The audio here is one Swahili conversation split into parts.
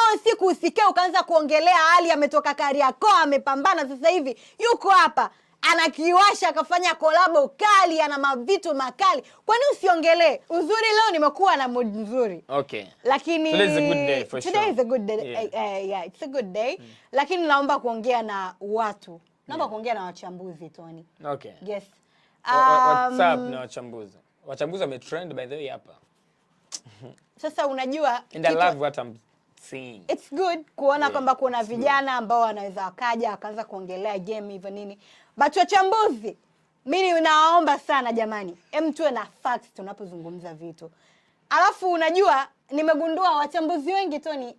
Leo siku usikie ukaanza kuongelea hali ametoka Kariakoo amepambana sasa hivi yuko hapa anakiwasha akafanya kolabo kali ana mavitu makali. Kwani usiongelee? Uzuri leo nimekuwa na mood nzuri. Okay. Lakini today is a good day for today sure. is a good day. Yeah, it's a good day. Lakini naomba kuongea na watu. Naomba kuongea na wachambuzi Tony. Okay. Yes. What's up na wachambuzi? Wachambuzi wametrend by the way hapa. Sasa unajua and I love what I'm seeing. It's good kuona kwamba kuna vijana ambao wanaweza wakaja wakaanza kuongelea game hivyo nini. But wachambuzi, mimi nawaomba sana jamani, tuwe na facts tunapozungumza vitu. Alafu unajua nimegundua wachambuzi wengi Tony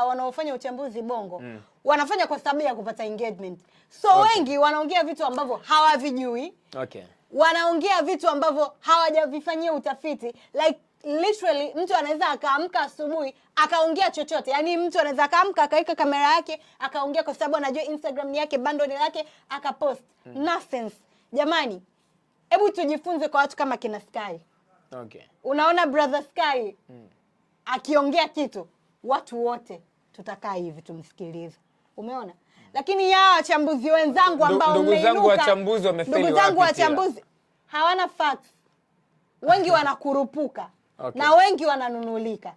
wanaofanya uchambuzi Bongo wanafanya kwa sababu ya kupata engagement. So wengi wanaongea vitu ambavyo hawavijui. Okay. Wanaongea vitu ambavyo hawajavifanyia utafiti. Like literally mtu anaweza akaamka asubuhi akaongea chochote. Yaani mtu anaweza akaamka akaweka kamera yake akaongea kwa sababu anajua Instagram ni yake, bando ni lake, akapost. Nonsense. Jamani, hebu tujifunze kwa watu kama kina Sky. Okay. Unaona brother Sky akiongea kitu, watu wote tutakaa hivi tumsikilize. Umeona? Lakini ya wachambuzi wenzangu ambao ndugu zangu wachambuzi wamefeli wapi? Ndugu zangu wachambuzi hawana facts. Wengi wanakurupuka. Okay. Na wengi wananunulika.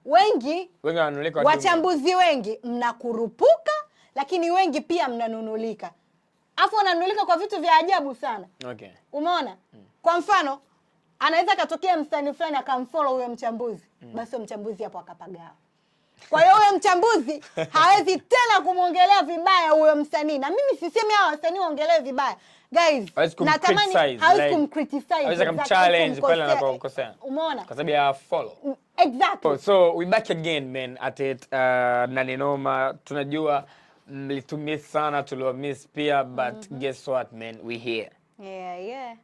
Wengi wananunulika, wachambuzi wengi mnakurupuka, lakini wengi pia mnanunulika. Afu wananunulika kwa vitu vya ajabu sana. Okay. Umeona? Kwa mfano, anaweza katokea msanii fulani akamfollow huyo mchambuzi. Basi huyo mchambuzi hapo akapagawa. Kwa hiyo huyo mchambuzi hawezi tena kumuongelea vibaya huyo msanii. Na mimi sisemi hao wasanii waongelee vibaya. Guys, natamani hawezi kumcriticize. Hawezi kumchallenge pale anapokosea. Umeona? Kwa sababu ya follow. Exactly. So we back again man at it Nani Noma. Tunajua mlitumiss sana, tuliwamiss pia, but guess what man, we here. Yeah.